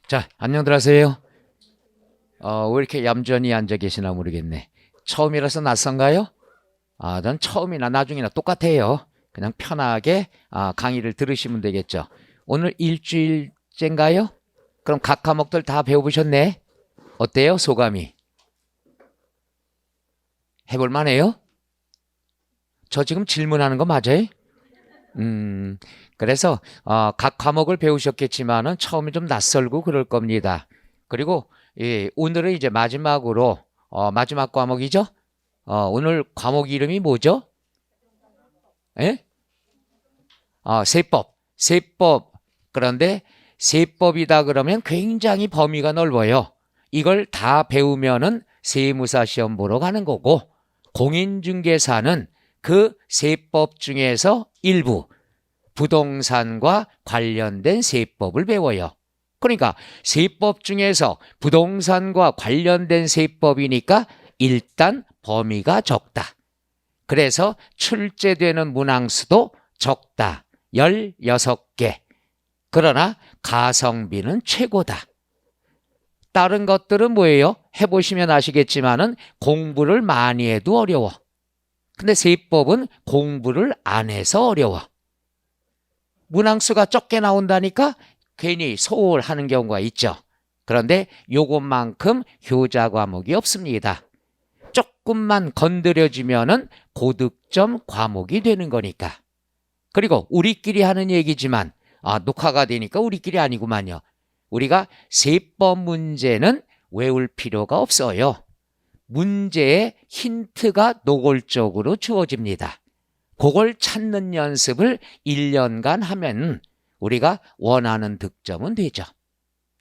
자, 안녕들 하세요. 왜 이렇게 얌전히 앉아 계시나 모르겠네. 처음이라서 낯선가요? 전 처음이나 나중이나 똑같아요. 그냥 편하게 강의를 들으시면 되겠죠. 오늘 일주일째인가요? 그럼 각 과목들 다 배워보셨네? 어때요, 소감이? 해볼 만해요? 저 지금 질문하는 거 맞아요? 그래서 각 과목을 배우셨겠지만은 처음에 좀 낯설고 그럴 겁니다. 그리고 오늘은 이제 마지막으로 마지막 과목이죠. 오늘 과목 이름이 뭐죠? 예? 세법. 세법. 그런데 세법이다 그러면 굉장히 범위가 넓어요. 이걸 다 배우면은 세무사 시험 보러 가는 거고, 공인중개사는 그 세법 중에서 일부 부동산과 관련된 세법을 배워요. 그러니까 세법 중에서 부동산과 관련된 세법이니까 일단 범위가 적다. 그래서 출제되는 문항수도 적다. 16개. 그러나 가성비는 최고다. 다른 것들은 뭐예요? 해보시면 아시겠지만은 공부를 많이 해도 어려워. 근데 세법은 공부를 안 해서 어려워. 문항수가 적게 나온다니까 괜히 소홀하는 경우가 있죠. 그런데 요것만큼 효자 과목이 없습니다. 조금만 건드려지면은 고득점 과목이 되는 거니까. 그리고 우리끼리 하는 얘기지만 녹화가 되니까 우리끼리 아니구만요. 우리가 세법 문제는 외울 필요가 없어요. 문제의 힌트가 노골적으로 주어집니다. 그걸 찾는 연습을 1년간 하면 우리가 원하는 득점은 되죠.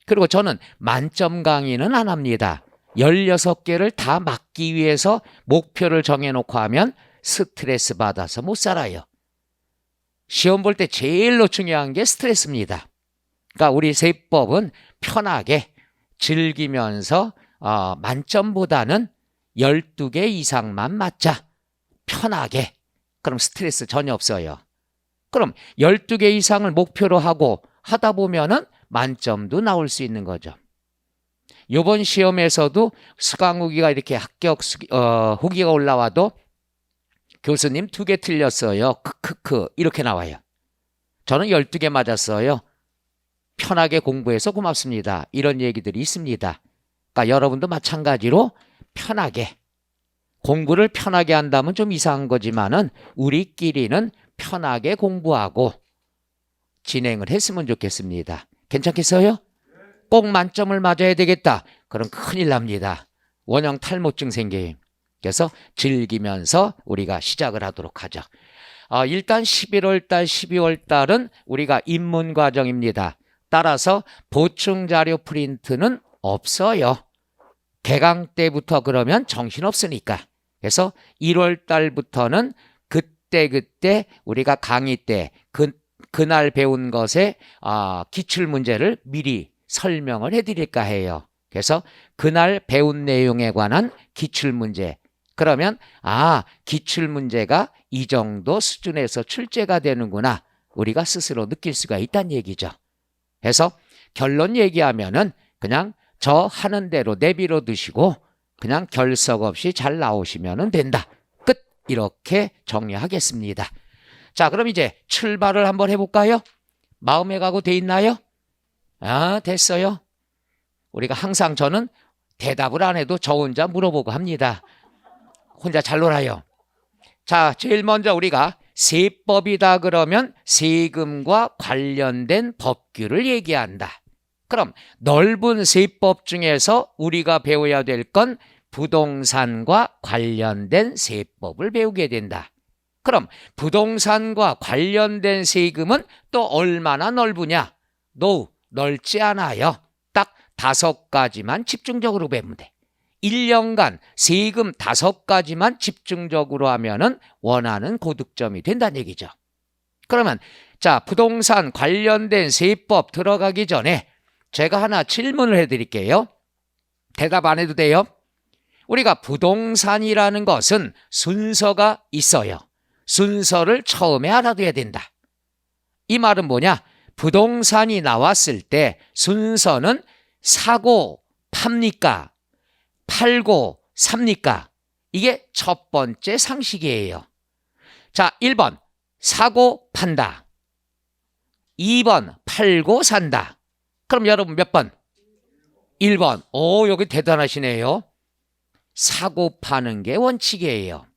그리고 저는 만점 강의는 안 합니다. 16개를 다 맞기 위해서 목표를 정해놓고 하면 스트레스 받아서 못 살아요. 시험 볼 때 제일로 중요한 게 스트레스입니다. 그러니까 우리 세법은 편하게 즐기면서 만점보다는 12개 이상만 맞자. 편하게. 그럼 스트레스 전혀 없어요. 그럼 12개 이상을 목표로 하고 하다 보면은 만점도 나올 수 있는 거죠. 이번 시험에서도 수강 후기가 이렇게 합격 후기가 올라와도 교수님 2개 틀렸어요. 크크크 이렇게 나와요. 저는 12개 맞았어요. 편하게 공부해서 고맙습니다. 이런 얘기들이 있습니다. 그러니까 여러분도 마찬가지로 편하게 공부를 편하게 한다면 좀 이상한 거지만은 우리끼리는 편하게 공부하고 진행을 했으면 좋겠습니다. 괜찮겠어요? 꼭 만점을 맞아야 되겠다. 그럼 큰일 납니다. 원형 탈모증 생겨요. 그래서 즐기면서 우리가 시작을 하도록 하죠. 일단 11월 달, 12월 달은 우리가 입문 과정입니다. 따라서 보충 자료 프린트는 없어요. 개강 때부터 그러면 정신없으니까. 그래서 1월 달부터는 그때 우리가 강의 때 그날 배운 것의 기출문제를 미리 설명을 해드릴까 해요. 그래서 그날 배운 내용에 관한 기출문제. 그러면 기출문제가 이 정도 수준에서 출제가 되는구나. 우리가 스스로 느낄 수가 있다는 얘기죠. 그래서 결론 얘기하면은 그냥 저 하는 대로 내비로 두시고 그냥 결석 없이 잘 나오시면 된다. 끝. 이렇게 정리하겠습니다. 자, 그럼 이제 출발을 한번 해볼까요? 마음에 가고 돼 있나요? 됐어요. 우리가 항상 저는 대답을 안 해도 저 혼자 물어보고 합니다. 혼자 잘 놀아요. 자, 제일 먼저 우리가 세법이다 그러면 세금과 관련된 법규를 얘기한다. 그럼 넓은 세법 중에서 우리가 배워야 될 건 부동산과 관련된 세법을 배우게 된다. 그럼 부동산과 관련된 세금은 또 얼마나 넓으냐? 넓지 않아요. 딱 5가지만 집중적으로 배우면 돼. 1년간 세금 5가지만 집중적으로 하면은 원하는 고득점이 된다는 얘기죠. 그러면 자, 부동산 관련된 세법 들어가기 전에 제가 하나 질문을 해드릴게요. 대답 안 해도 돼요? 우리가 부동산이라는 것은 순서가 있어요. 순서를 처음에 알아둬야 된다. 이 말은 뭐냐? 부동산이 나왔을 때 순서는 사고 팝니까? 팔고 삽니까? 이게 첫 번째 상식이에요. 자, 1번 사고 판다. 2번 팔고 산다. 그럼 여러분 몇 번? 1번. 오, 여기 대단하시네요. 사고 파는 게 원칙이에요.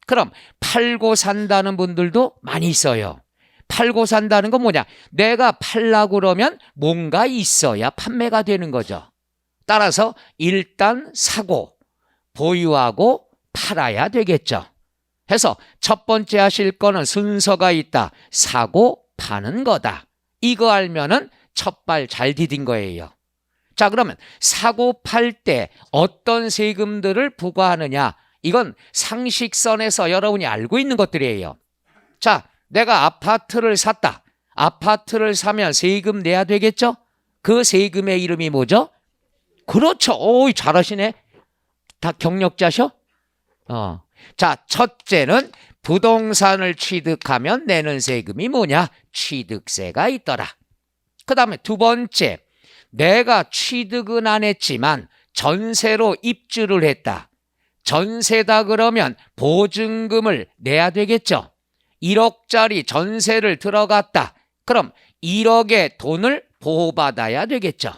그럼 팔고 산다는 분들도 많이 있어요. 팔고 산다는 건 뭐냐? 내가 팔라고 그러면 뭔가 있어야 판매가 되는 거죠. 따라서 일단 사고, 보유하고 팔아야 되겠죠. 해서 첫 번째 하실 거는 순서가 있다. 사고, 파는 거다. 이거 알면은 첫 발 잘 디딘 거예요. 자, 그러면 사고 팔 때 어떤 세금들을 부과하느냐? 이건 상식선에서 여러분이 알고 있는 것들이에요. 자, 내가 아파트를 샀다. 아파트를 사면 세금 내야 되겠죠? 그 세금의 이름이 뭐죠? 그렇죠. 오, 잘하시네. 다 경력자셔? 자, 첫째는 부동산을 취득하면 내는 세금이 뭐냐? 취득세가 있더라. 그 다음에 두 번째, 내가 취득은 안 했지만 전세로 입주를 했다. 전세다 그러면 보증금을 내야 되겠죠. 1억짜리 전세를 들어갔다. 그럼 1억의 돈을 보호받아야 되겠죠.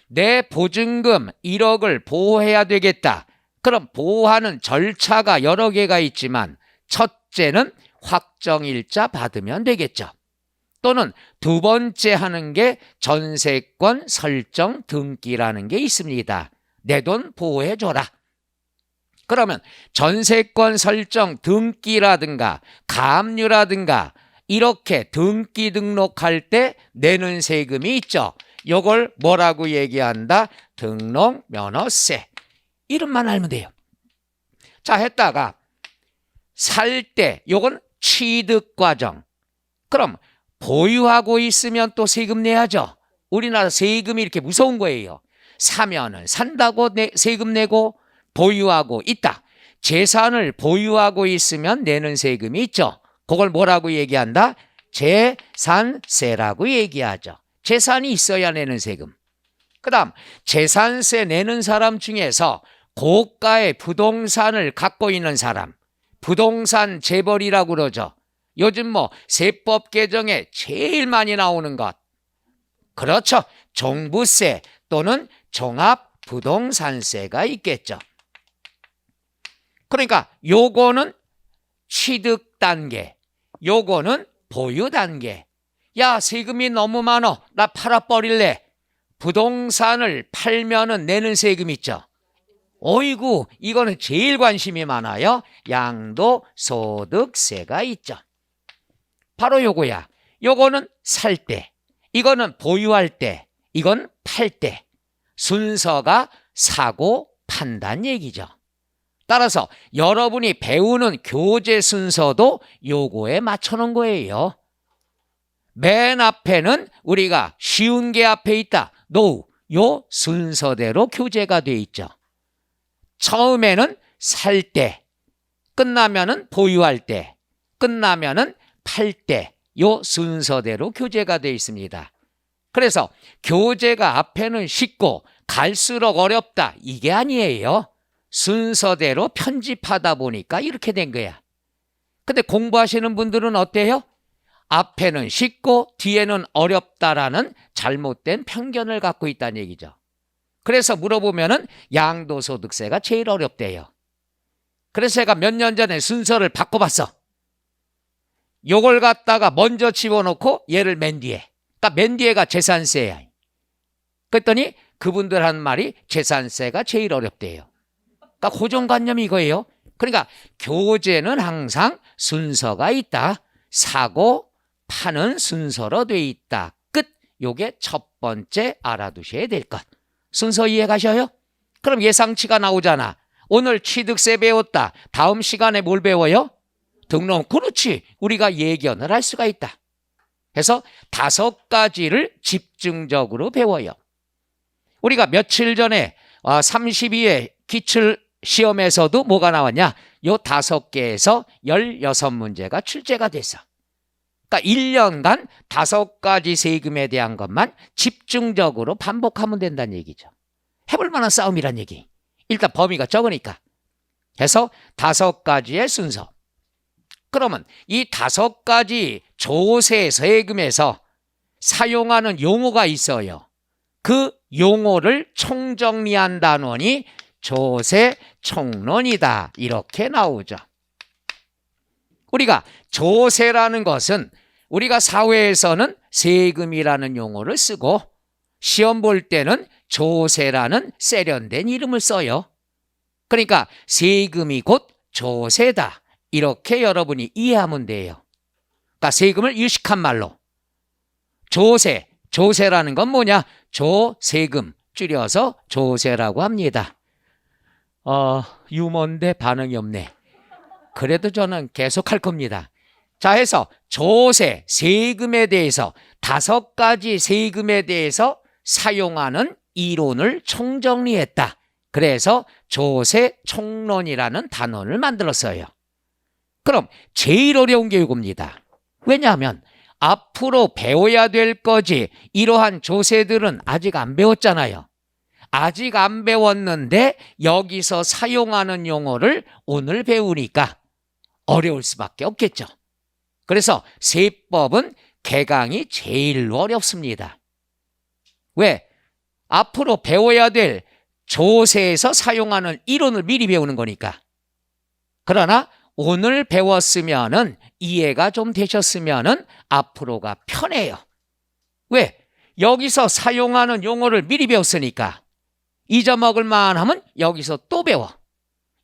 내 보증금 1억을 보호해야 되겠다. 그럼 보호하는 절차가 여러 개가 있지만 첫째는 확정일자 받으면 되겠죠. 또는 두 번째 하는 게 전세권 설정 등기라는 게 있습니다. 내 돈 보호해줘라. 그러면 전세권 설정 등기라든가 가압류라든가 이렇게 등기 등록할 때 내는 세금이 있죠. 이걸 뭐라고 얘기한다? 등록면허세. 이름만 알면 돼요. 자, 했다가 살 때 이건 취득과정. 그럼 보유하고 있으면 또 세금 내야죠. 우리나라 세금이 이렇게 무서운 거예요. 사면은 산다고 세금 내고 보유하고 있다. 재산을 보유하고 있으면 내는 세금이 있죠. 그걸 뭐라고 얘기한다? 재산세라고 얘기하죠. 재산이 있어야 내는 세금. 그 다음 재산세 내는 사람 중에서 고가의 부동산을 갖고 있는 사람, 부동산 재벌이라고 그러죠. 요즘 뭐 세법 개정에 제일 많이 나오는 것. 그렇죠. 종부세 또는 종합부동산세가 있겠죠. 그러니까 요거는 취득 단계, 요거는 보유 단계. 야, 세금이 너무 많어. 나 팔아버릴래. 부동산을 팔면은 내는 세금 있죠. 어이구, 이거는 제일 관심이 많아요. 양도소득세가 있죠. 바로 요거야. 요거는 살 때, 이거는 보유할 때, 이건 팔 때. 순서가 사고 판단 얘기죠. 따라서 여러분이 배우는 교재 순서도 요거에 맞춰놓은 거예요. 맨 앞에는 우리가 쉬운 게 앞에 있다. 노, 요 순서대로 교재가 돼 있죠. 처음에는 살 때, 끝나면은 보유할 때, 끝나면은 팔 때, 요 순서대로 교재가 돼 있습니다. 그래서 교재가 앞에는 쉽고 갈수록 어렵다. 이게 아니에요. 순서대로 편집하다 보니까 이렇게 된 거야. 근데 공부하시는 분들은 어때요? 앞에는 쉽고 뒤에는 어렵다라는 잘못된 편견을 갖고 있다는 얘기죠. 그래서 물어보면은 양도소득세가 제일 어렵대요. 그래서 제가 몇 년 전에 순서를 바꿔봤어. 요걸 갖다가 먼저 집어넣고 얘를 맨 뒤에. 그러니까 맨 뒤에가 재산세야. 그랬더니 그분들 하는 말이 재산세가 제일 어렵대요. 그러니까 고정관념이 이거예요. 그러니까 교재는 항상 순서가 있다. 사고, 파는 순서로 돼 있다. 끝. 요게 첫 번째 알아두셔야 될 것. 순서 이해 가셔요? 그럼 예상치가 나오잖아. 오늘 취득세 배웠다. 다음 시간에 뭘 배워요? 등록. 그렇지. 우리가 예견을 할 수가 있다. 해서 5가지를 집중적으로 배워요. 우리가 며칠 전에 32회 기출시험에서도 뭐가 나왔냐? 요 5개에서 16문제가 출제가 됐어. 그러니까 1년간 5가지 세금에 대한 것만 집중적으로 반복하면 된다는 얘기죠. 해볼 만한 싸움이란 얘기. 일단 범위가 적으니까. 해서 5가지의 순서. 그러면 이 5가지 조세 세금에서 사용하는 용어가 있어요. 그 용어를 총정리한 단원이 조세 총론이다. 이렇게 나오죠. 우리가 조세라는 것은 우리가 사회에서는 세금이라는 용어를 쓰고 시험 볼 때는 조세라는 세련된 이름을 써요. 그러니까 세금이 곧 조세다. 이렇게 여러분이 이해하면 돼요. 그러니까 세금을 유식한 말로 조세, 조세라는 건 뭐냐? 조세금, 줄여서 조세라고 합니다. 유머인데 반응이 없네. 그래도 저는 계속 할 겁니다. 자, 해서 조세, 세금에 대해서 5가지 세금에 대해서 사용하는 이론을 총정리했다. 그래서 조세 총론이라는 단원을 만들었어요. 그럼 제일 어려운 게 이겁니다. 왜냐하면 앞으로 배워야 될 거지 이러한 조세들은 아직 안 배웠잖아요. 아직 안 배웠는데 여기서 사용하는 용어를 오늘 배우니까 어려울 수밖에 없겠죠. 그래서 세법은 개강이 제일 어렵습니다. 왜? 앞으로 배워야 될 조세에서 사용하는 이론을 미리 배우는 거니까. 그러나 오늘 배웠으면은 이해가 좀 되셨으면은 앞으로가 편해요. 왜? 여기서 사용하는 용어를 미리 배웠으니까 잊어먹을 만하면 여기서 또 배워.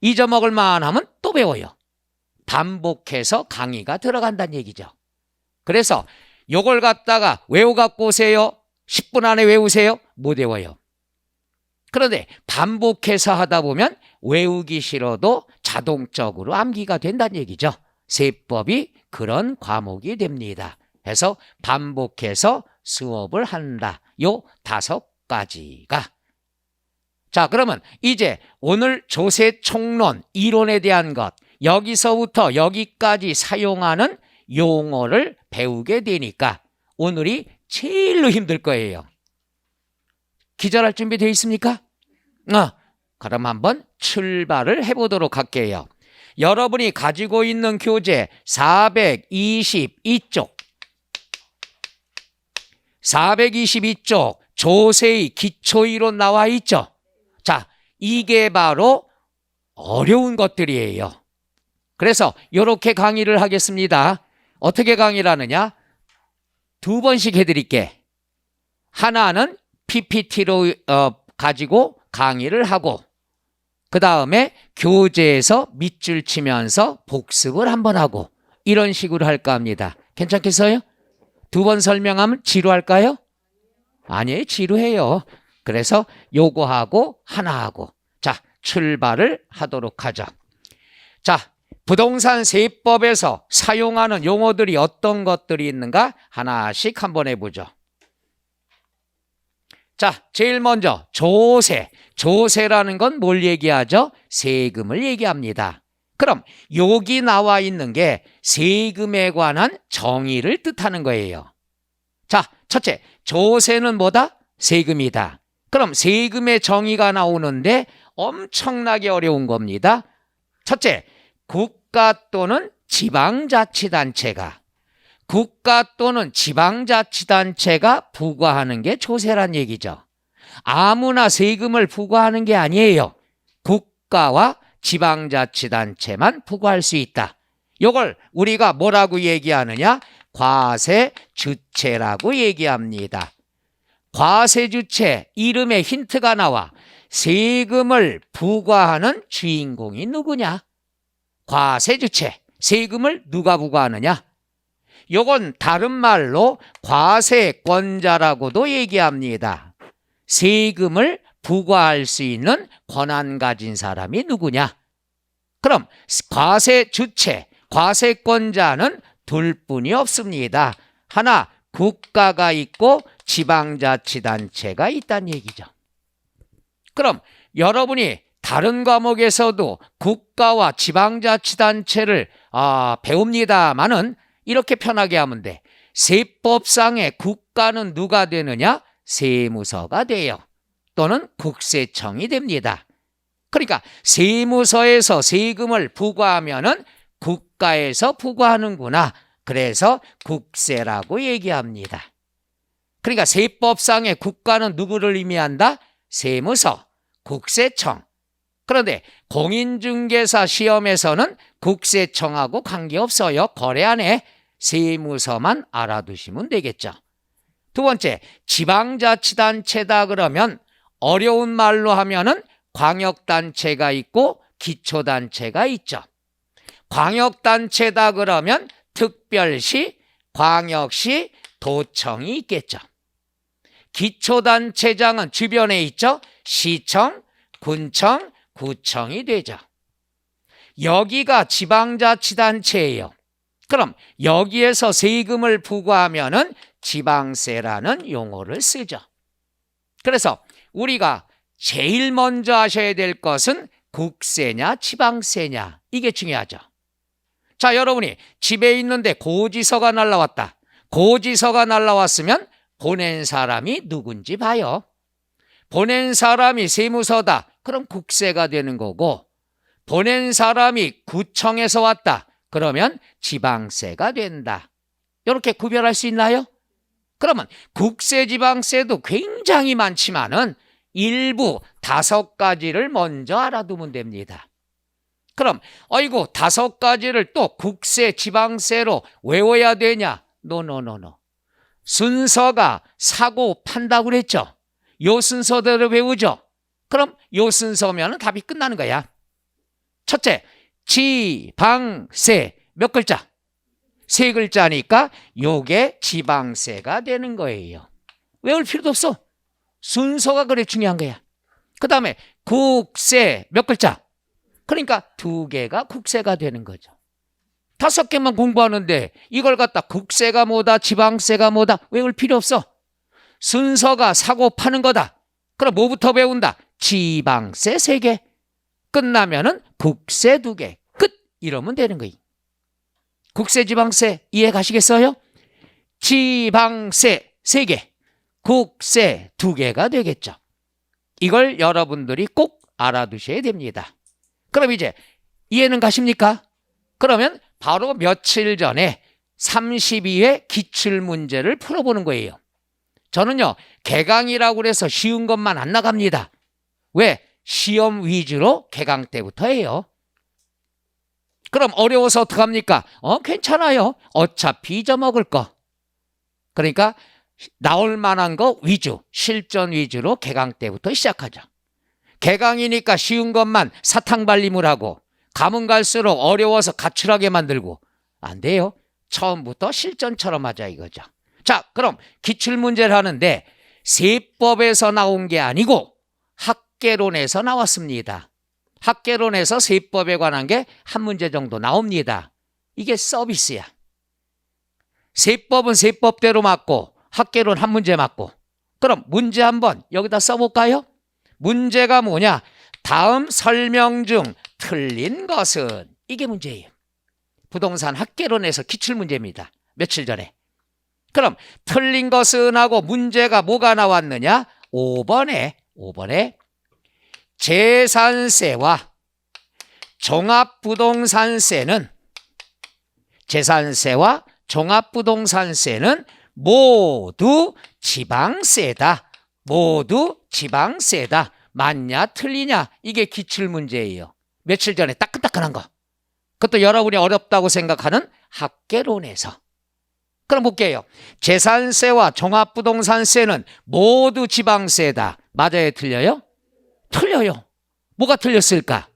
잊어먹을 만하면 또 배워요. 반복해서 강의가 들어간다는 얘기죠. 그래서 요걸 갖다가 외워갖고 오세요. 10분 안에 외우세요. 못 외워요. 그런데 반복해서 하다 보면 외우기 싫어도 자동적으로 암기가 된다는 얘기죠. 세법이 그런 과목이 됩니다. 해서 반복해서 수업을 한다. 요 5가지가. 자, 그러면 이제 오늘 조세 총론 이론에 대한 것, 여기서부터 여기까지 사용하는 용어를 배우게 되니까 오늘이 제일로 힘들 거예요. 기절할 준비 되어 있습니까? 그럼 한번 출발을 해보도록 할게요. 여러분이 가지고 있는 교재 422쪽 422쪽 조세의 기초이론 나와 있죠. 자, 이게 바로 어려운 것들이에요. 그래서 이렇게 강의를 하겠습니다. 어떻게 강의를 하느냐? 2번씩 해드릴게. 하나는 PPT로 가지고 강의를 하고 그 다음에 교재에서 밑줄 치면서 복습을 한번 하고 이런 식으로 할까 합니다. 괜찮겠어요? 2번 설명하면 지루할까요? 아니에요, 지루해요. 그래서 요거 하고 하나 하고 자, 출발을 하도록 하죠. 자, 부동산 세법에서 사용하는 용어들이 어떤 것들이 있는가 하나씩 한번 해보죠. 자, 제일 먼저 조세. 조세라는 건 뭘 얘기하죠? 세금을 얘기합니다. 그럼 여기 나와 있는 게 세금에 관한 정의를 뜻하는 거예요. 자, 첫째, 조세는 뭐다? 세금이다. 그럼 세금의 정의가 나오는데 엄청나게 어려운 겁니다. 첫째, 국가 또는 지방자치단체가 부과하는 게 조세란 얘기죠. 아무나 세금을 부과하는 게 아니에요. 국가와 지방자치단체만 부과할 수 있다. 이걸 우리가 뭐라고 얘기하느냐? 과세주체라고 얘기합니다. 과세주체, 이름에 힌트가 나와. 세금을 부과하는 주인공이 누구냐? 과세주체, 세금을 누가 부과하느냐? 요건 다른 말로 과세권자라고도 얘기합니다. 세금을 부과할 수 있는 권한 가진 사람이 누구냐? 그럼 과세주체, 과세권자는 둘뿐이 없습니다. 하나, 국가가 있고 지방자치단체가 있다는 얘기죠. 그럼 여러분이 다른 과목에서도 국가와 지방자치단체를 배웁니다마는 이렇게 편하게 하면 돼. 세법상의 국가는 누가 되느냐? 세무서가 돼요. 또는 국세청이 됩니다. 그러니까 세무서에서 세금을 부과하면은 국가에서 부과하는구나. 그래서 국세라고 얘기합니다. 그러니까 세법상의 국가는 누구를 의미한다? 세무서, 국세청. 그런데 공인중개사 시험에서는 국세청하고 관계없어요. 거래 안에 세무서만 알아두시면 되겠죠. 두 번째, 지방자치단체다 그러면 어려운 말로 하면은 광역단체가 있고 기초단체가 있죠. 광역단체다 그러면 특별시, 광역시, 도청이 있겠죠. 기초단체장은 주변에 있죠. 시청, 군청, 구청이 되죠. 여기가 지방자치단체예요. 그럼 여기에서 세금을 부과하면은 지방세라는 용어를 쓰죠. 그래서 우리가 제일 먼저 하셔야 될 것은 국세냐 지방세냐, 이게 중요하죠. 자, 여러분이 집에 있는데 고지서가 날라왔다. 고지서가 날라왔으면 보낸 사람이 누군지 봐요. 보낸 사람이 세무서다. 그럼 국세가 되는 거고, 보낸 사람이 구청에서 왔다. 그러면 지방세가 된다. 이렇게 구별할 수 있나요? 그러면 국세, 지방세도 굉장히 많지만은 일부 5가지를 먼저 알아두면 됩니다. 그럼 어이구 5가지를 또 국세, 지방세로 외워야 되냐? 노노노노. 순서가 사고 판다고 그랬죠. 요 순서대로 외우죠. 그럼 요 순서면 답이 끝나는 거야. 첫째, 지방세 몇 글자? 3글자니까 요게 지방세가 되는 거예요. 외울 필요도 없어. 순서가 그래 중요한 거야. 그 다음에 국세 몇 글자? 그러니까 2개가 국세가 되는 거죠. 5개만 공부하는데 이걸 갖다 국세가 뭐다, 지방세가 뭐다 외울 필요 없어. 순서가 사고 파는 거다. 그럼 뭐부터 배운다? 지방세 3개. 끝나면은 국세 2개. 끝! 이러면 되는 거예요. 국세, 지방세 이해 가시겠어요? 지방세 3개, 국세 2개가 되겠죠. 이걸 여러분들이 꼭 알아두셔야 됩니다. 그럼 이제 이해는 가십니까? 그러면 바로 며칠 전에 32회 기출문제를 풀어보는 거예요. 저는요, 개강이라고 해서 쉬운 것만 안 나갑니다. 왜? 시험 위주로 개강 때부터 해요. 그럼 어려워서 어떡합니까? 괜찮아요. 어차피 잊어먹을 거. 그러니까 나올 만한 거 위주, 실전 위주로 개강 때부터 시작하죠. 개강이니까 쉬운 것만 사탕발림을 하고 가면 갈수록 어려워서 가출하게 만들고 안 돼요. 처음부터 실전처럼 하자 이거죠. 자, 그럼 기출문제를 하는데 세법에서 나온 게 아니고 학개론에서 나왔습니다. 학개론에서 세법에 관한 게 한 문제 정도 나옵니다. 이게 서비스야. 세법은 세법대로 맞고 학개론 한 문제 맞고. 그럼 문제 한번 여기다 써볼까요? 문제가 뭐냐? 다음 설명 중 틀린 것은, 이게 문제예요. 부동산 학개론에서 기출문제입니다. 며칠 전에. 그럼 틀린 것은 하고 문제가 뭐가 나왔느냐? 5번에 재산세와 종합부동산세는 모두 지방세다. 모두 지방세다. 맞냐 틀리냐? 이게 기출문제예요. 며칠 전에 따끈따끈한 거. 그것도 여러분이 어렵다고 생각하는 학개론에서. 그럼 볼게요. 재산세와 종합부동산세는 모두 지방세다. 맞아요 틀려요? 틀려요. 뭐가 틀렸을까?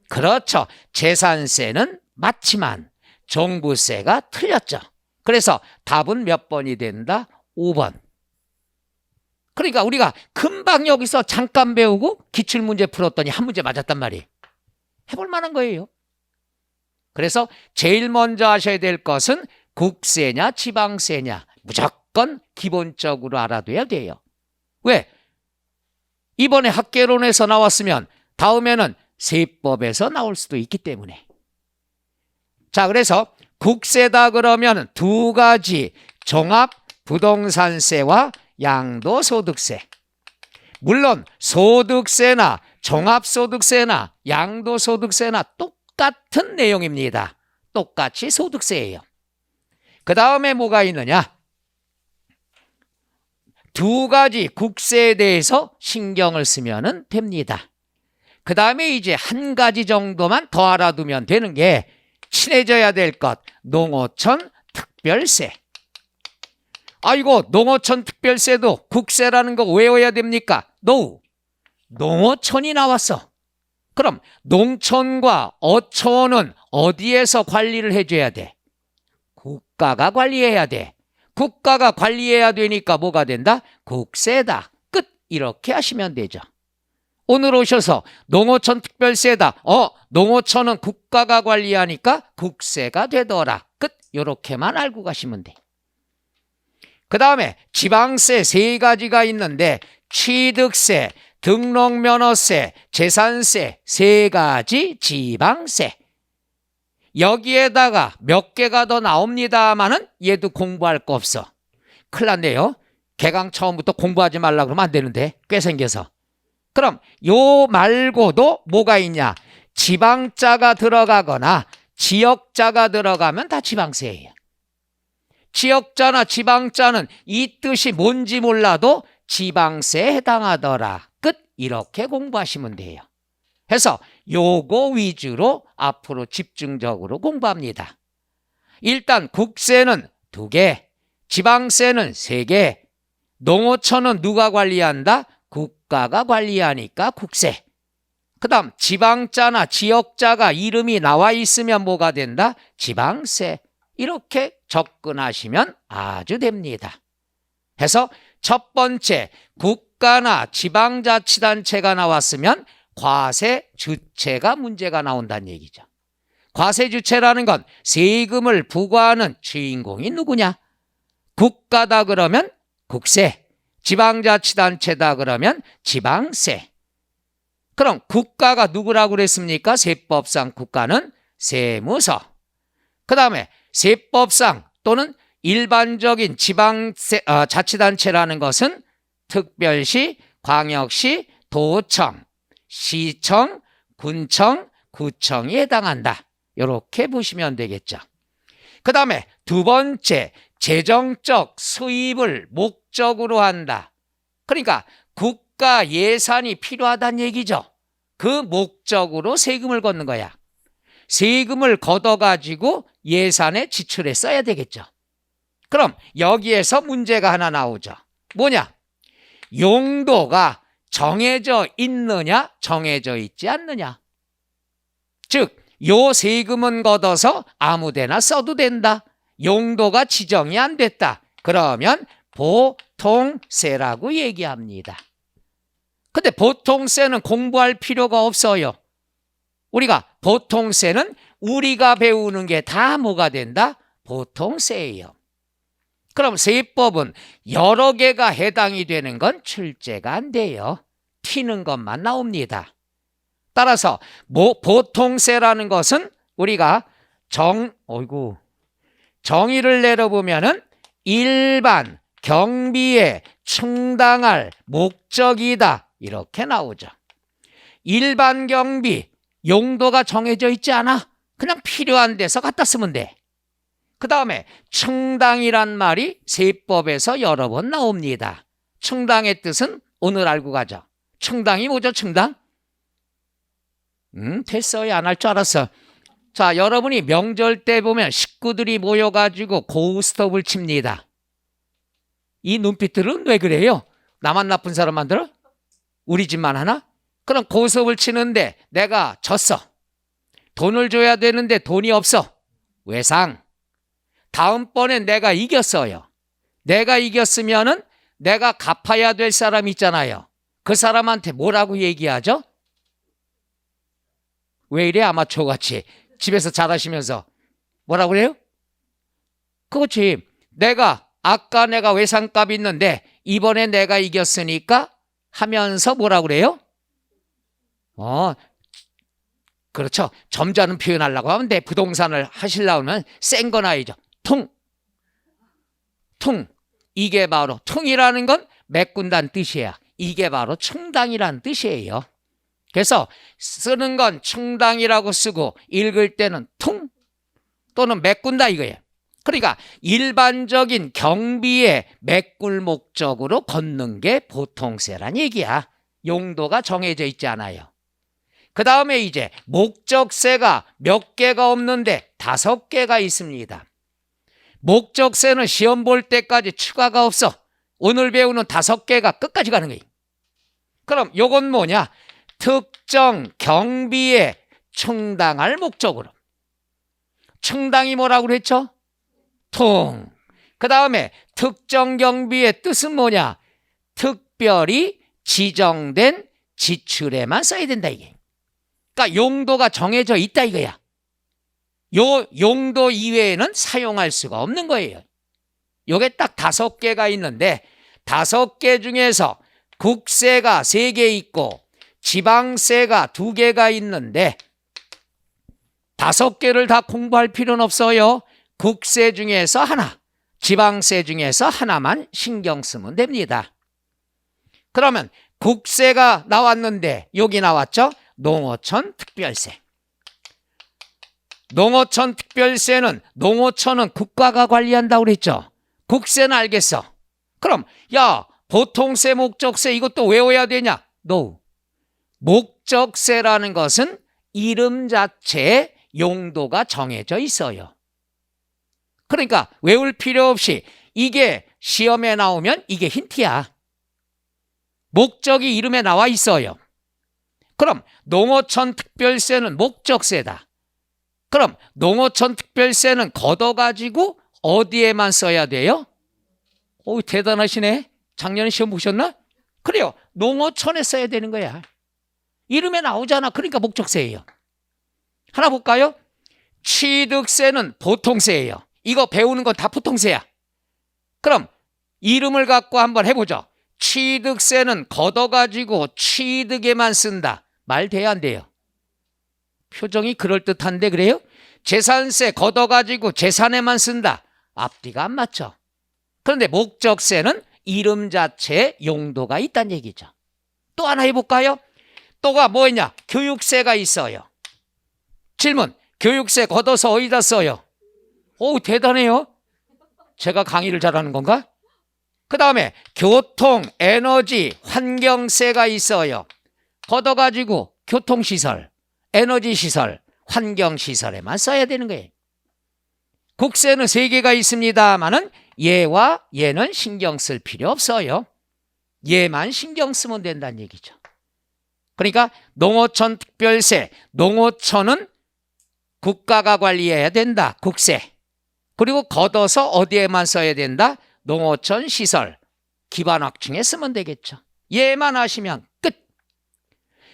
그렇죠. 재산세는 맞지만 종부세가 틀렸죠. 그래서 답은 몇 번이 된다? 5번. 그러니까 우리가 금방 여기서 잠깐 배우고 기출문제 풀었더니 한 문제 맞았단 말이에요. 해볼 만한 거예요. 그래서 제일 먼저 하셔야 될 것은 국세냐 지방세냐 무조건 기본적으로 알아둬야 돼요. 왜? 이번에 학개론에서 나왔으면 다음에는 세법에서 나올 수도 있기 때문에. 자, 그래서 국세다 그러면 두 가지 종합부동산세와 양도소득세. 물론 소득세나 종합소득세나 양도소득세나 똑같은 내용입니다. 똑같이 소득세예요. 그 다음에 뭐가 있느냐? 두 가지 국세에 대해서 신경을 쓰면 됩니다. 그 다음에 이제 한 가지 정도만 더 알아두면 되는 게 친해져야 될 것, 농어촌 특별세. 아이고, 농어촌 특별세도 국세라는 거 외워야 됩니까? No. 농어촌이 나왔어. 그럼 농촌과 어촌은 어디에서 관리를 해줘야 돼? 국가가 관리해야 돼. 국가가 관리해야 되니까 뭐가 된다? 국세다. 끝. 이렇게 하시면 되죠. 오늘 오셔서 농어촌 특별세다. 농어촌은 국가가 관리하니까 국세가 되더라. 끝. 이렇게만 알고 가시면 돼. 그 다음에 지방세 세 가지가 있는데 취득세, 등록면허세, 재산세 세 가지 지방세. 여기에다가 몇 개가 더 나옵니다마는 얘도 공부할 거 없어. 큰일 났네요. 개강 처음부터 공부하지 말라 그러면 안 되는데 꽤 생겨서. 그럼 요 말고도 뭐가 있냐? 지방자가 들어가거나 지역자가 들어가면 다 지방세예요. 지역자나 지방자는 이 뜻이 뭔지 몰라도 지방세에 해당하더라. 끝. 이렇게 공부하시면 돼요. 해서 요거 위주로 앞으로 집중적으로 공부합니다. 일단 국세는 2개, 지방세는 3개, 농어촌은 누가 관리한다? 국가가 관리하니까 국세. 그 다음 지방자나 지역자가 이름이 나와 있으면 뭐가 된다? 지방세. 이렇게 접근하시면 아주 됩니다. 해서 첫 번째 국가나 지방자치단체가 나왔으면 과세주체가 문제가 나온다는 얘기죠. 과세주체라는 건 세금을 부과하는 주인공이 누구냐? 국가다 그러면 국세, 지방자치단체다 그러면 지방세. 그럼 국가가 누구라고 그랬습니까? 세법상 국가는 세무서. 그 다음에 세법상 또는 일반적인 자치단체라는 것은 특별시, 광역시, 도청, 시청, 군청, 구청이 해당한다. 이렇게 보시면 되겠죠. 그 다음에 두 번째, 재정적 수입을 목적으로 한다. 그러니까 국가 예산이 필요하다는 얘기죠. 그 목적으로 세금을 걷는 거야. 세금을 걷어가지고 예산에 지출해 써야 되겠죠. 그럼 여기에서 문제가 하나 나오죠. 뭐냐? 용도가 정해져 있느냐, 정해져 있지 않느냐. 즉, 요 세금은 걷어서 아무데나 써도 된다. 용도가 지정이 안 됐다. 그러면 보통세라고 얘기합니다. 근데 보통세는 공부할 필요가 없어요. 우리가 보통세는 우리가 배우는 게 다 뭐가 된다? 보통세예요. 그럼 세법은 여러 개가 해당이 되는 건 출제가 안 돼요. 튀는 것만 나옵니다. 따라서 보통세라는 것은 우리가 정의를 내려보면은 일반 경비에 충당할 목적이다. 이렇게 나오죠. 일반 경비 용도가 정해져 있지 않아. 그냥 필요한 데서 갖다 쓰면 돼. 그 다음에 충당이란 말이 세법에서 여러 번 나옵니다. 충당의 뜻은 오늘 알고 가죠. 충당이 뭐죠? 충당? 됐어요. 안 할 줄 알았어. 자, 여러분이 명절 때 보면 식구들이 모여가지고 고스톱을 칩니다. 이 눈빛들은 왜 그래요? 나만 나쁜 사람 만들어? 우리 집만 하나? 그럼 고스톱을 치는데 내가 졌어. 돈을 줘야 되는데 돈이 없어. 외상. 다음번에 내가 이겼어요. 내가 이겼으면은 내가 갚아야 될 사람 있잖아요. 그 사람한테 뭐라고 얘기하죠? 왜 이래 아마추어같이 집에서 잘하시면서 뭐라고 그래요? 그렇지. 아까 내가 외상값 있는데 이번에 내가 이겼으니까 하면서 뭐라고 그래요? 그렇죠. 점잖은 표현하려고 하면 돼. 부동산을 하시려면 센 거 나야죠. 퉁. 이게 바로 퉁이라는 건 메꾼다는 뜻이에요. 이게 바로 충당이라는 뜻이에요. 그래서 쓰는 건 충당이라고 쓰고 읽을 때는 퉁 또는 메꾼다 이거예요. 그러니까 일반적인 경비의 메꿀 목적으로 걷는 게 보통세란 얘기야. 용도가 정해져 있지 않아요. 그 다음에 이제 목적세가 몇 개가 없는데 5개가 있습니다. 목적세는 시험 볼 때까지 추가가 없어. 오늘 배우는 5개가 끝까지 가는 거예요. 그럼 요건 뭐냐? 특정 경비에 충당할 목적으로. 충당이 뭐라고 그랬죠? 퉁. 그 다음에 특정 경비의 뜻은 뭐냐? 특별히 지정된 지출에만 써야 된다 이게. 그러니까 용도가 정해져 있다 이거야. 요 용도 이외에는 사용할 수가 없는 거예요. 요게 딱 5개가 있는데 5개 중에서 국세가 3개 있고 지방세가 2개가 있는데 5개를 다 공부할 필요는 없어요. 국세 중에서 하나, 지방세 중에서 하나만 신경 쓰면 됩니다. 그러면 국세가 나왔는데 여기 나왔죠? 농어촌 특별세. 농어촌 특별세는 농어촌은 국가가 관리한다고 그랬죠? 국세는 알겠어. 그럼 야 보통세 목적세 이것도 외워야 되냐? No. 목적세라는 것은 이름 자체에 용도가 정해져 있어요. 그러니까 외울 필요 없이 이게 시험에 나오면 이게 힌트야. 목적이 이름에 나와 있어요. 그럼 농어촌 특별세는 목적세다. 그럼 농어촌 특별세는 걷어가지고 어디에만 써야 돼요? 오, 대단하시네. 작년에 시험 보셨나? 그래요. 농어촌에 써야 되는 거야. 이름에 나오잖아. 그러니까 목적세예요. 하나 볼까요? 취득세는 보통세예요. 이거 배우는 건 다 보통세야. 그럼 이름을 갖고 한번 해보죠. 취득세는 걷어가지고 취득에만 쓴다. 말 돼야 안 돼요? 표정이 그럴듯한데 그래요? 재산세 걷어가지고 재산에만 쓴다. 앞뒤가 안 맞죠? 그런데 목적세는 이름 자체에 용도가 있다는 얘기죠. 또 하나 해볼까요? 또가 뭐냐? 교육세가 있어요. 질문. 교육세 걷어서 어디다 써요? 오, 대단해요. 제가 강의를 잘하는 건가? 그 다음에 교통, 에너지, 환경세가 있어요. 걷어가지고 교통시설, 에너지시설, 환경시설에만 써야 되는 거예요. 국세는 3개가 있습니다만은 얘와 얘는 신경 쓸 필요 없어요. 얘만 신경 쓰면 된다는 얘기죠. 그러니까 농어촌 특별세, 농어촌은 국가가 관리해야 된다. 국세. 그리고 걷어서 어디에만 써야 된다? 농어촌 시설, 기반확충에 쓰면 되겠죠. 얘만 하시면 끝.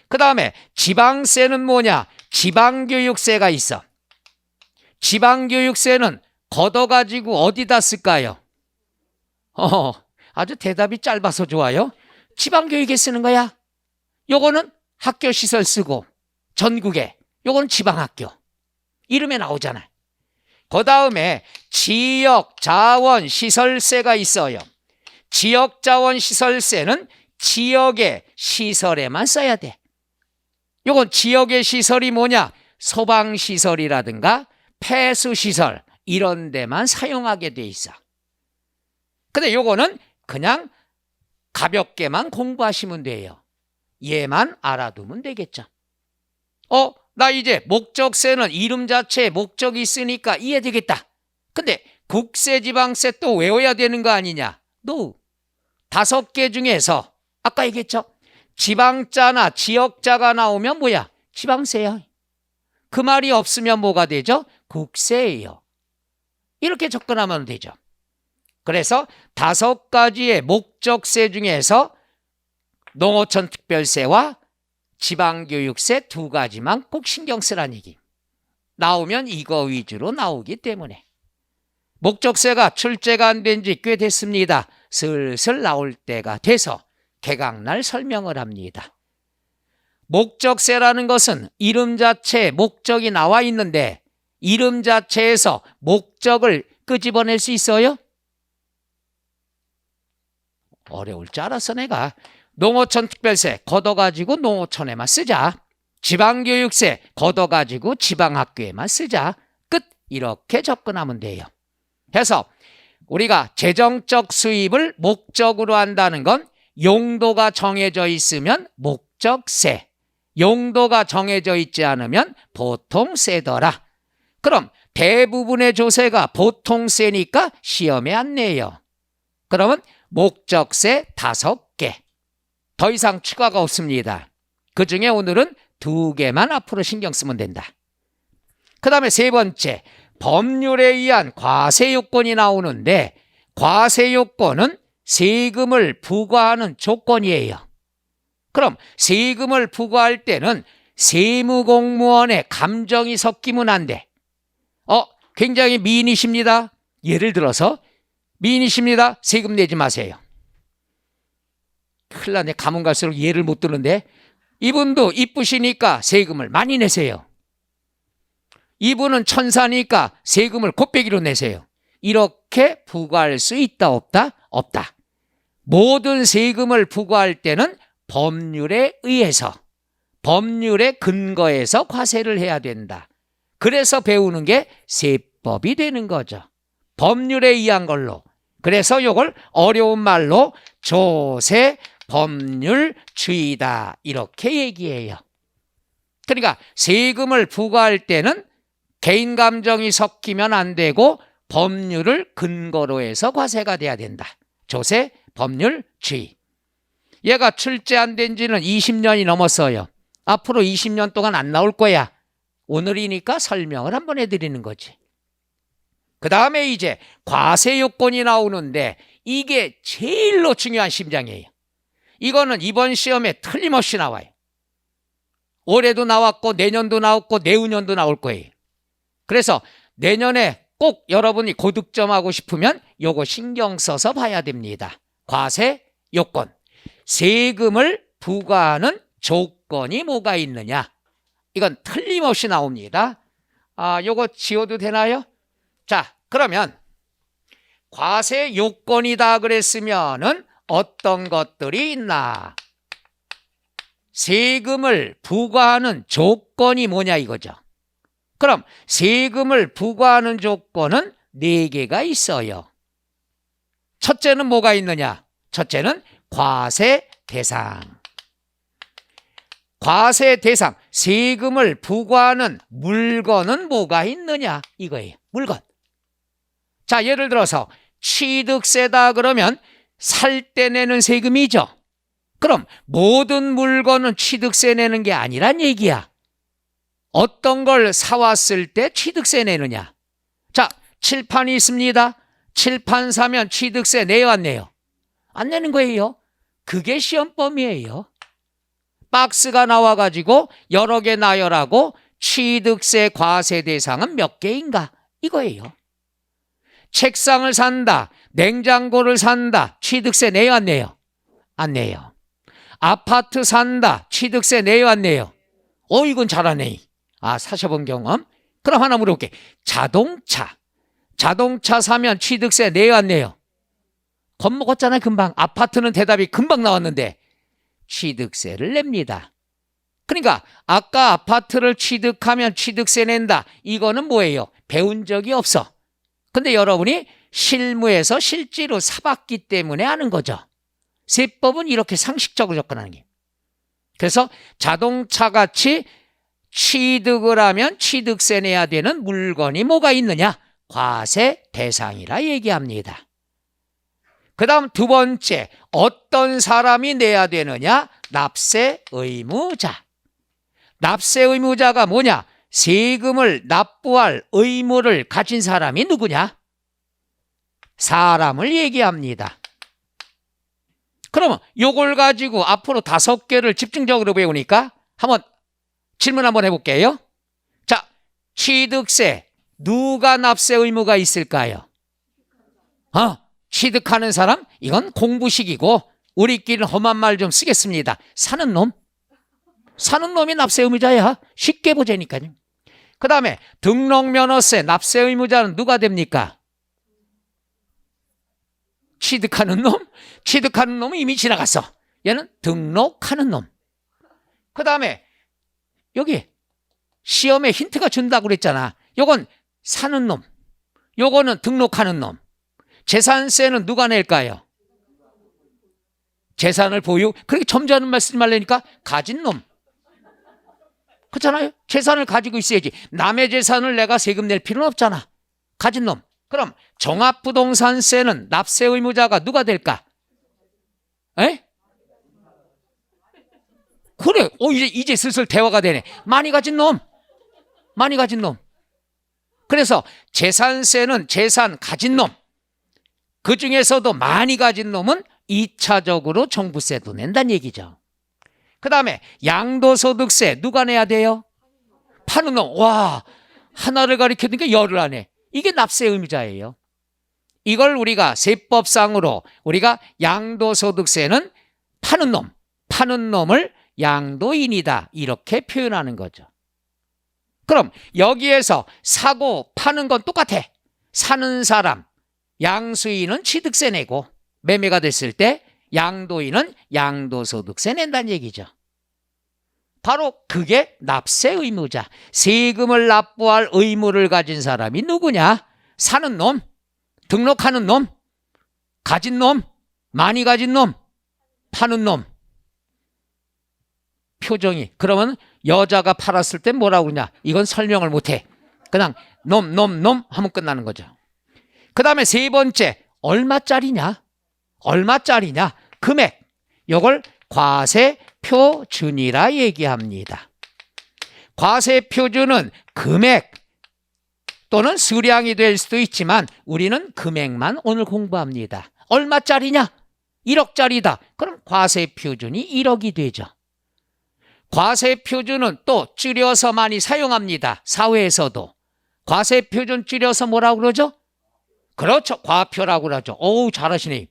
그 다음에 지방세는 뭐냐? 지방교육세가 있어. 지방교육세는 걷어가지고 어디다 쓸까요? 아주 대답이 짧아서 좋아요. 지방교육에 쓰는 거야. 요거는 학교시설 쓰고 전국에 요건 지방학교. 이름에 나오잖아. 그 다음에 지역자원시설세가 있어요. 지역자원시설세는 지역의 시설에만 써야 돼. 요건 지역의 시설이 뭐냐? 소방시설이라든가 폐수시설 이런 데만 사용하게 돼 있어. 근데 요거는 그냥 가볍게만 공부하시면 돼요. 얘만 알아두면 되겠죠. 나 이제 목적세는 이름 자체에 목적이 있으니까 이해되겠다. 근데 국세, 지방세 또 외워야 되는 거 아니냐? No. 5개 중에서 아까 얘기했죠? 지방자나 지역자가 나오면 뭐야? 지방세야. 그 말이 없으면 뭐가 되죠? 국세예요. 이렇게 접근하면 되죠. 그래서 5가지의 목적세 중에서 농어촌 특별세와 지방교육세 2가지만 꼭 신경 쓰라는 얘기. 나오면 이거 위주로 나오기 때문에. 목적세가 출제가 안 된 지 꽤 됐습니다. 슬슬 나올 때가 돼서 개강날 설명을 합니다. 목적세라는 것은 이름 자체에 목적이 나와 있는데 이름 자체에서 목적을 끄집어낼 수 있어요? 어려울 줄 알았어 내가. 농어촌 특별세 걷어가지고 농어촌에만 쓰자. 지방교육세 걷어가지고 지방학교에만 쓰자. 끝. 이렇게 접근하면 돼요. 해서 우리가 재정적 수입을 목적으로 한다는 건 용도가 정해져 있으면 목적세, 용도가 정해져 있지 않으면 보통세더라. 그럼 대부분의 조세가 보통세니까 시험에 안 내요. 그러면 목적세 5개. 더 이상 추가가 없습니다. 그중에 오늘은 2개만 앞으로 신경 쓰면 된다. 그 다음에 세 번째, 법률에 의한 과세요건이 나오는데 과세요건은 세금을 부과하는 조건이에요. 그럼 세금을 부과할 때는 세무공무원의 감정이 섞이면 안 돼. 굉장히 미인이십니다. 예를 들어서 미인이십니다. 세금 내지 마세요. 큰일 나네. 가면 갈수록 예를 못 드는데 이분도 이쁘시니까 세금을 많이 내세요. 이분은 천사니까 세금을 곱빼기로 내세요. 이렇게 부과할 수 있다 없다? 없다. 모든 세금을 부과할 때는 법률에 의해서 법률의 근거에서 과세를 해야 된다. 그래서 배우는 게 세법이 되는 거죠. 법률에 의한 걸로. 그래서 이걸 어려운 말로 조세 법률주의다 이렇게 얘기해요. 그러니까 세금을 부과할 때는 개인 감정이 섞이면 안 되고 법률을 근거로 해서 과세가 돼야 된다. 조세 법률주의. 얘가 출제 안 된 지는 20년이 넘었어요. 앞으로 20년 동안 안 나올 거야. 오늘이니까 설명을 한번 해드리는 거지. 그 다음에 이제 과세 요건이 나오는데 이게 제일로 중요한 심장이에요. 이거는 이번 시험에 틀림없이 나와요. 올해도 나왔고 내년도 나왔고 내후년도 나올 거예요. 그래서 내년에 꼭 여러분이 고득점하고 싶으면 요거 신경 써서 봐야 됩니다. 과세 요건. 세금을 부과하는 조건이 뭐가 있느냐. 이건 틀림없이 나옵니다. 요거 지워도 되나요? 자, 그러면 과세 요건이다 그랬으면은 어떤 것들이 있나? 세금을 부과하는 조건이 뭐냐 이거죠. 그럼 세금을 부과하는 조건은 4개가 있어요. 첫째는 뭐가 있느냐? 첫째는 과세 대상. 과세 대상, 세금을 부과하는 물건은 뭐가 있느냐 이거예요. 물건. 자, 예를 들어서 취득세다 그러면 살 때 내는 세금이죠. 그럼 모든 물건은 취득세 내는 게 아니란 얘기야. 어떤 걸 사왔을 때 취득세 내느냐. 자, 칠판이 있습니다. 칠판 사면 취득세 내요 안 내요? 안 내는 거예요. 그게 시험범위예요. 박스가 나와가지고 여러 개 나열하고 취득세 과세 대상은 몇 개인가 이거예요. 책상을 산다, 냉장고를 산다, 취득세 내요 안 내요? 안 내요. 아파트 산다, 취득세 내요 안 내요? 이건 잘하네. 사셔본 경험? 그럼 하나 물어볼게. 자동차 사면 취득세 내요 안 내요? 겁먹었잖아요 금방. 아파트는 대답이 금방 나왔는데 취득세를 냅니다. 그러니까 아까 아파트를 취득하면 취득세 낸다. 이거는 뭐예요? 배운 적이 없어. 근데 여러분이 실무에서 실제로 사봤기 때문에 아는 거죠. 세법은 이렇게 상식적으로 접근하는 게. 그래서 자동차같이 취득을 하면 취득세 내야 되는 물건이 뭐가 있느냐? 과세 대상이라 얘기합니다. 그 다음 두 번째, 어떤 사람이 내야 되느냐? 납세 의무자. 납세 의무자가 뭐냐? 세금을 납부할 의무를 가진 사람이 누구냐? 사람을 얘기합니다. 그러면 요걸 가지고 앞으로 5개를 집중적으로 배우니까 한번 질문 한번 해볼게요. 자, 취득세 누가 납세 의무가 있을까요? 취득하는 사람? 이건 공부식이고 우리끼리는 험한 말 좀 쓰겠습니다. 사는 놈? 사는 놈이 납세 의무자야. 쉽게 보자니까요. 그 다음에 등록면허세 납세 의무자는 누가 됩니까? 취득하는 놈? 취득하는 놈은 이미 지나갔어. 얘는 등록하는 놈. 그 다음에 여기 시험에 힌트가 준다고 그랬잖아. 요건 사는 놈, 요거는 등록하는 놈. 재산세는 누가 낼까요? 재산을 보유. 그렇게 점잖은 말 쓰지 말라니까 가진 놈. 그렇잖아요. 재산을 가지고 있어야지. 남의 재산을 내가 세금 낼 필요는 없잖아. 가진 놈. 그럼 종합부동산세는 납세 의무자가 누가 될까? 에? 그래. 이제 슬슬 대화가 되네. 많이 가진 놈. 많이 가진 놈. 그래서 재산세는 재산 가진 놈. 그 중에서도 많이 가진 놈은 2차적으로 종부세도 낸다는 얘기죠. 그 다음에 양도소득세 누가 내야 돼요? 파는 놈. 와, 하나를 가리켜주니까 열을 하네. 이게 납세 의무자예요. 이걸 우리가 세법상으로 우리가 양도소득세는 파는 놈, 파는 놈을 양도인이다 이렇게 표현하는 거죠. 그럼 여기에서 사고 파는 건 똑같아. 사는 사람, 양수인은 취득세 내고 매매가 됐을 때 양도인은 양도소득세 낸다는 얘기죠. 바로 그게 납세 의무자. 세금을 납부할 의무를 가진 사람이 누구냐? 사는 놈, 등록하는 놈, 가진 놈, 많이 가진 놈, 파는 놈. 표정이. 그러면 여자가 팔았을 때 뭐라고 그러냐? 이건 설명을 못해. 그냥 놈 하면 끝나는 거죠. 그 다음에 세 번째, 얼마짜리냐? 얼마짜리냐? 금액. 이걸 과세표준이라 얘기합니다. 과세표준은 금액 또는 수량이 될 수도 있지만 우리는 금액만 오늘 공부합니다. 얼마짜리냐? 1억짜리다. 그럼 과세표준이 1억이 되죠. 과세표준은 또 줄여서 많이 사용합니다. 사회에서도. 과세표준 줄여서 뭐라고 그러죠? 그렇죠. 과표라고 그러죠. 어우, 잘하시네.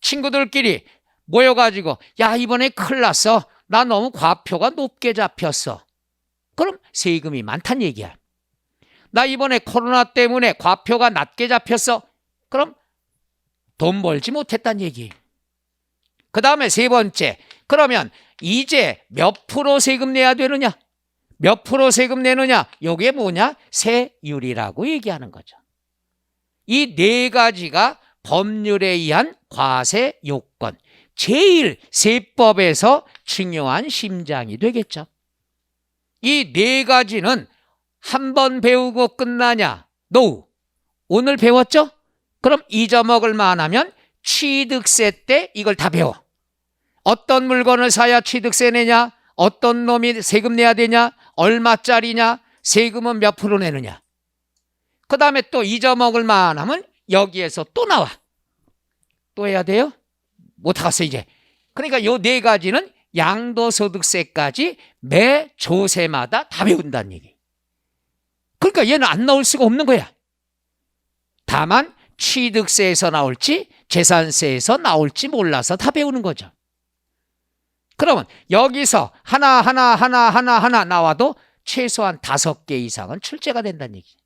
친구들끼리 모여가지고 야, 이번에 큰일 났어. 나 너무 과표가 높게 잡혔어. 그럼 세금이 많다는 얘기야. 나 이번에 코로나 때문에 과표가 낮게 잡혔어. 그럼 돈 벌지 못했다는 얘기. 그 다음에 세 번째, 그러면 이제 몇 프로 세금 내야 되느냐? 몇 프로 세금 내느냐? 이게 뭐냐? 세율이라고 얘기하는 거죠. 이 네 가지가 법률에 의한 과세 요건, 제일 세법에서 중요한 심장이 되겠죠. 이 네 가지는 한 번 배우고 끝나냐? No. 오늘 배웠죠? 그럼 잊어먹을 만하면 취득세 때 이걸 다 배워. 어떤 물건을 사야 취득세 내냐? 어떤 놈이 세금 내야 되냐? 얼마짜리냐? 세금은 몇 프로 내느냐? 그 다음에 또 잊어먹을 만하면 여기에서 또 나와. 또 해야 돼요? 못하겠어 이제. 그러니까 요 네 가지는 양도소득세까지 매 조세마다 다 배운다는 얘기. 그러니까 얘는 안 나올 수가 없는 거야. 다만 취득세에서 나올지 재산세에서 나올지 몰라서 다 배우는 거죠. 그러면 여기서 하나 나와도 최소한 5개 이상은 출제가 된다는 얘기.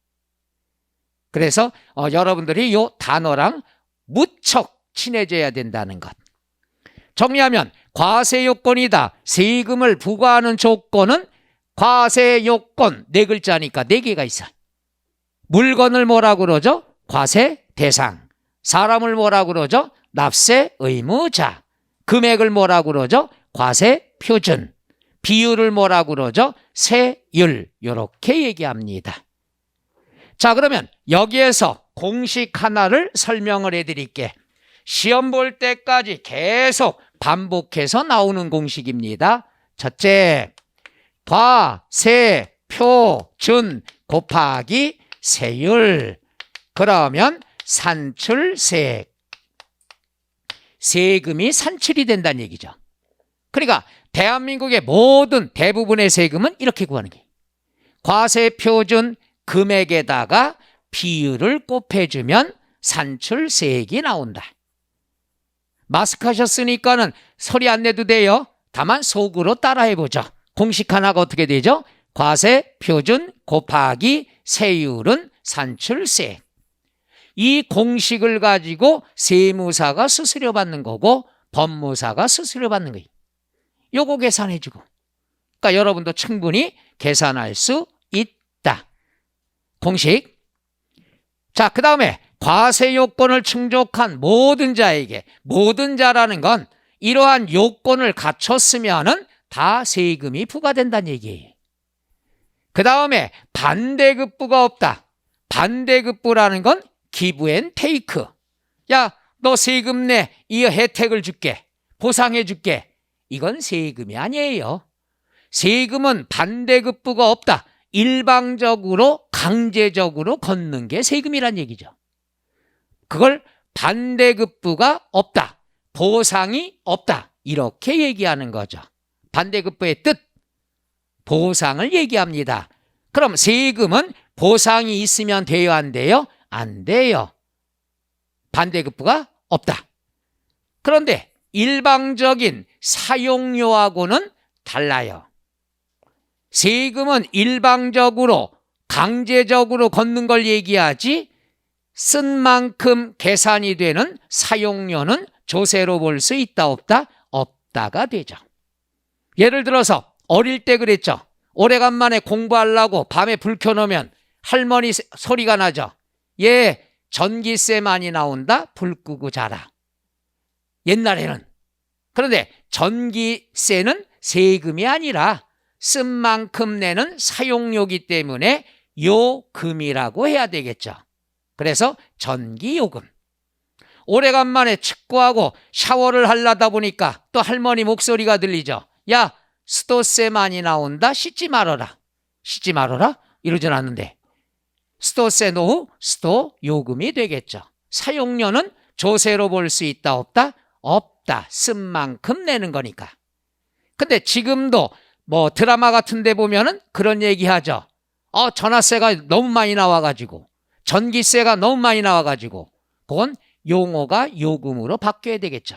그래서 여러분들이 이 단어랑 무척 친해져야 된다는 것. 정리하면 과세 요건이다. 세금을 부과하는 조건은 과세 요건 4글자니까 4개가 있어. 물건을 뭐라고 그러죠? 과세 대상. 사람을 뭐라고 그러죠? 납세 의무자. 금액을 뭐라고 그러죠? 과세 표준. 비율을 뭐라고 그러죠? 세율. 이렇게 얘기합니다. 자, 그러면 여기에서 공식 하나를 설명을 해드릴게. 시험 볼 때까지 계속 반복해서 나오는 공식입니다. 첫째, 과세표준 곱하기 세율. 그러면 산출세액. 세금이 산출이 된다는 얘기죠. 그러니까 대한민국의 모든 대부분의 세금은 이렇게 구하는 거예요. 과세표준 금액에다가 비율을 곱해주면 산출세액이 나온다. 마스크 하셨으니까는 소리 안 내도 돼요. 다만 속으로 따라해보죠. 공식 하나가 어떻게 되죠? 과세 표준 곱하기 세율은 산출세. 이 공식을 가지고 세무사가 수수료 받는 거고 법무사가 수수료 받는 거예요. 요거 계산해주고. 그러니까 여러분도 충분히 계산할 수 있다. 공식. 자, 그 다음에 과세 요건을 충족한 모든 자에게, 모든 자라는 건 이러한 요건을 갖췄으면은 다 세금이 부과된다는 얘기예요. 그 다음에 반대급부가 없다. 반대급부라는 건 기브 앤 테이크. 야, 너 세금 내, 이 혜택을 줄게, 보상해 줄게. 이건 세금이 아니에요. 세금은 반대급부가 없다. 일방적으로 강제적으로 걷는 게 세금이란 얘기죠. 그걸 반대급부가 없다, 보상이 없다, 이렇게 얘기하는 거죠. 반대급부의 뜻, 보상을 얘기합니다. 그럼 세금은 보상이 있으면 돼요, 안 돼요? 안 돼요. 반대급부가 없다. 그런데 일방적인 사용료하고는 달라요. 세금은 일방적으로 강제적으로 걷는 걸 얘기하지, 쓴 만큼 계산이 되는 사용료는 조세로 볼 수 있다, 없다? 없다가 되죠. 예를 들어서 어릴 때 그랬죠. 오래간만에 공부하려고 밤에 불 켜놓으면 할머니 소리가 나죠. 얘 전기세 많이 나온다, 불 끄고 자라. 옛날에는. 그런데 전기세는 세금이 아니라 쓴 만큼 내는 사용료이기 때문에 요금이라고 해야 되겠죠. 그래서 전기요금. 오래간만에 축구하고 샤워를 하려다 보니까 또 할머니 목소리가 들리죠. 야, 수도세 많이 나온다, 씻지 말아라. 씻지 말아라? 이러진 않는데 수도세 노후 수도요금이 되겠죠. 사용료는 조세로 볼 수 있다, 없다? 없다. 쓴 만큼 내는 거니까. 근데 지금도 뭐 드라마 같은 데 보면은 그런 얘기 하죠. 전화세가 너무 많이 나와가지고, 전기세가 너무 많이 나와가지고. 그건 용어가 요금으로 바뀌어야 되겠죠.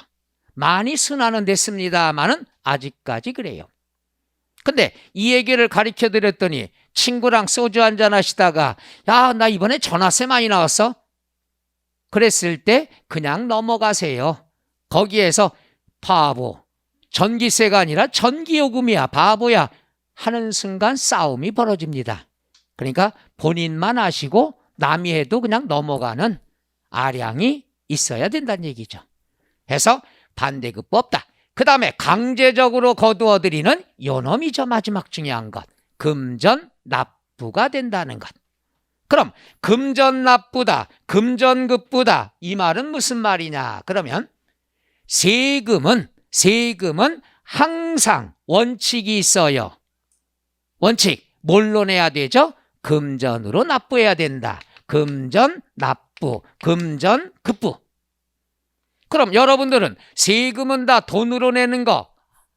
많이 순환은 됐습니다만은 아직까지 그래요. 근데 이 얘기를 가르쳐 드렸더니 친구랑 소주 한잔 하시다가 야, 나 이번에 전화세 많이 나왔어? 그랬을 때 그냥 넘어가세요. 거기에서 바보, 전기세가 아니라 전기요금이야, 바보야 하는 순간 싸움이 벌어집니다. 그러니까 본인만 아시고 남이 해도 그냥 넘어가는 아량이 있어야 된다는 얘기죠. 해서 반대급부 없다. 그 다음에 강제적으로 거두어들이는 요놈이죠. 마지막 중요한 것, 금전 납부가 된다는 것. 그럼 금전 납부다, 금전급부다, 이 말은 무슨 말이냐? 그러면 세금은 항상 원칙이 있어요. 원칙, 뭘로 내야 되죠? 금전으로 납부해야 된다. 금전 납부, 금전 급부. 그럼 여러분들은 세금은 다 돈으로 내는 거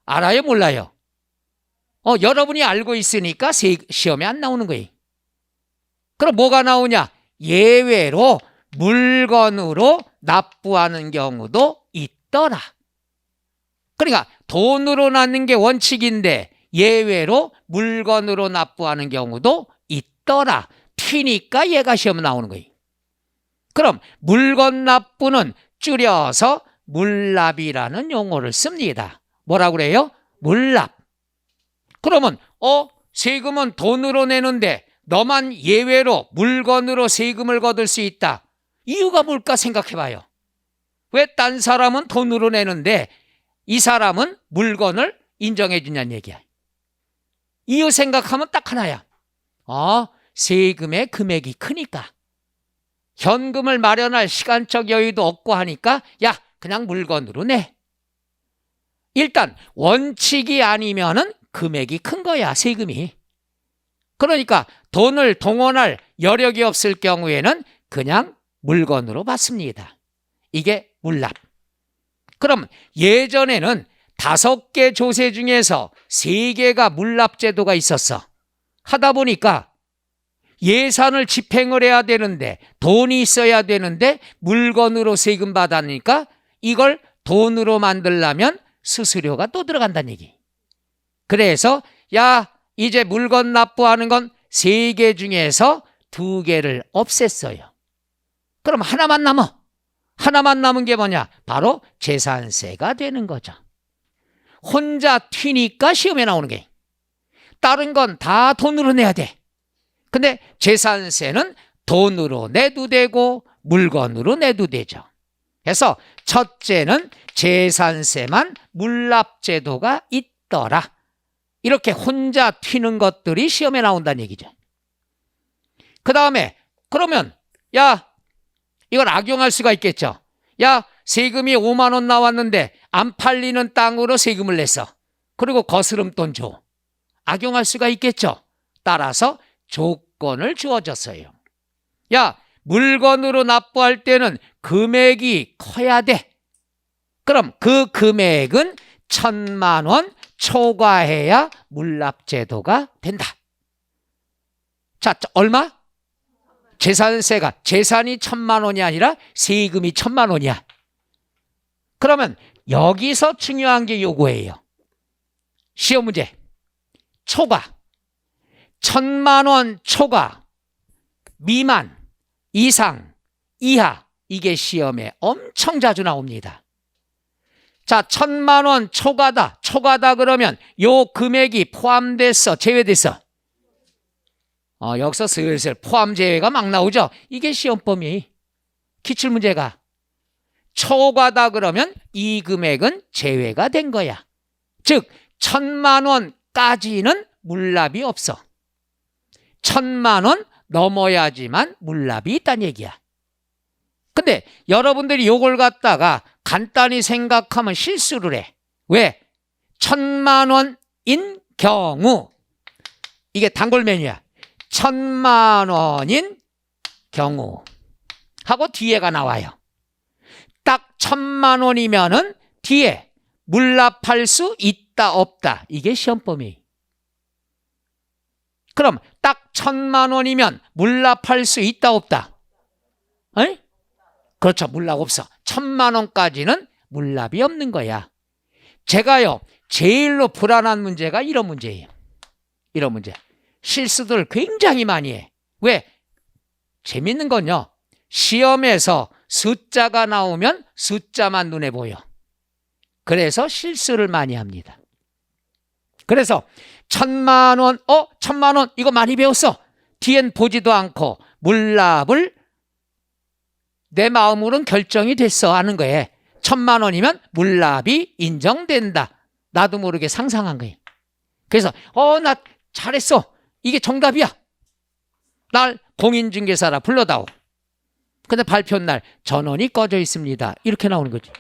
알아요, 몰라요? 여러분이 알고 있으니까 시험에 안 나오는 거예요. 그럼 뭐가 나오냐? 예외로 물건으로 납부하는 경우도 있더라. 그러니까 돈으로 납는 게 원칙인데 예외로 물건으로 납부하는 경우도 있더라. 튀니까 얘가 시험에 나오는 거예요. 그럼 물건 납부는 줄여서 물납이라는 용어를 씁니다. 뭐라고 그래요? 물납. 그러면 세금은 돈으로 내는데 너만 예외로 물건으로 세금을 거둘 수 있다. 이유가 뭘까 생각해봐요. 왜 딴 사람은 돈으로 내는데 이 사람은 물건을 인정해 주냐는 얘기야. 이유 생각하면 딱 하나야. 세금의 금액이 크니까. 현금을 마련할 시간적 여유도 없고 하니까 야, 그냥 물건으로 내. 일단 원칙이 아니면은 금액이 큰 거야, 세금이. 그러니까 돈을 동원할 여력이 없을 경우에는 그냥 물건으로 받습니다. 이게 물납. 그럼 예전에는 5개 조세 중에서 3개가 물납제도가 있었어. 하다 보니까 예산을 집행을 해야 되는데 돈이 있어야 되는데 물건으로 세금 받으니까 이걸 돈으로 만들려면 수수료가 또 들어간다는 얘기. 그래서 야, 이제 물건 납부하는 건 3개 중에서 2개를 없앴어요. 그럼 하나만 남아. 하나만 남은 게 뭐냐? 바로 재산세가 되는 거죠. 혼자 튀니까 시험에 나오는 게. 다른 건 다 돈으로 내야 돼. 근데 재산세는 돈으로 내도 되고 물건으로 내도 되죠. 그래서 첫째는 재산세만 물납제도가 있더라. 이렇게 혼자 튀는 것들이 시험에 나온다는 얘기죠. 그 다음에 그러면 야, 이걸 악용할 수가 있겠죠. 야, 세금이 5만 원 나왔는데 안 팔리는 땅으로 세금을 냈어. 그리고 거스름돈 줘. 악용할 수가 있겠죠. 따라서 조건을 주어졌어요. 야, 물건으로 납부할 때는 금액이 커야 돼. 그럼 그 금액은 1,000만 원 초과해야 물납제도가 된다. 자, 얼마? 재산세가 재산이 1,000만 원이 아니라 세금이 1,000만 원이야. 그러면 여기서 중요한 게 요거예요. 시험 문제. 초과. 1,000만 원 초과 미만, 이상, 이하. 이게 시험에 엄청 자주 나옵니다. 자, 1,000만 원 초과다. 초과다 그러면 요 금액이 포함됐어, 제외됐어? 여기서 슬슬 포함 제외가 막 나오죠. 이게 시험 범위. 기출문제가. 초과다 그러면 이 금액은 제외가 된 거야. 즉 1,000만 원까지는 물납이 없어. 1,000만 원 넘어야지만 물납이 있다는 얘기야. 근데 여러분들이 요걸 갖다가 간단히 생각하면 실수를 해. 왜? 1,000만 원인 경우. 이게 단골 메뉴야. 1,000만 원인 경우 하고 뒤에가 나와요. 딱 1,000만 원이면은 뒤에 물납할 수 있다 없다. 이게 시험 범위. 그럼 딱 1,000만 원이면 물납할 수 있다 없다? 에이? 그렇죠. 물납 없어. 1,000만 원까지는 물납이 없는 거야. 제가요 제일로 불안한 문제가 이런 문제예요. 이런 문제. 실수들 굉장히 많이 해. 왜? 재밌는 건요. 시험에서 숫자가 나오면 숫자만 눈에 보여. 그래서 실수를 많이 합니다. 그래서 1,000만 원, 1,000만 원 이거 많이 배웠어. 뒤엔 보지도 않고 물납을 내 마음으로는 결정이 됐어 하는 거예요. 1,000만 원이면 물납이 인정된다. 나도 모르게 상상한 거예요. 그래서 나 잘했어. 이게 정답이야. 날 공인중개사라 불러다오. 근데 발표 날 전원이 꺼져 있습니다. 이렇게 나오는 거지.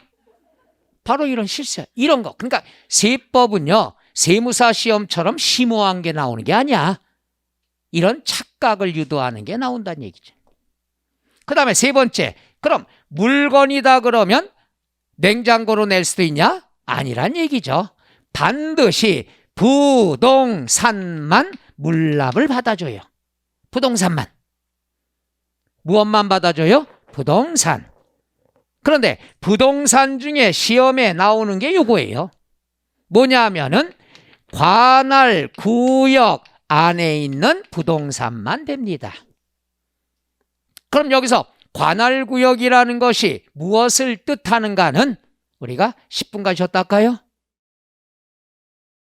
바로 이런 실수야. 이런 거. 그러니까 세법은요. 세무사 시험처럼 심오한 게 나오는 게 아니야. 이런 착각을 유도하는 게 나온다는 얘기죠. 그 다음에 세 번째. 그럼 물건이다 그러면 냉장고로 낼 수도 있냐? 아니란 얘기죠. 반드시 부동산만 물납을 받아줘요. 부동산만. 무엇만 받아줘요? 부동산. 그런데 부동산 중에 시험에 나오는 게 요거예요. 뭐냐면은 관할 구역 안에 있는 부동산만 됩니다. 그럼 여기서 관할 구역이라는 것이 무엇을 뜻하는가는 우리가 10분간 쉬었다 할까요?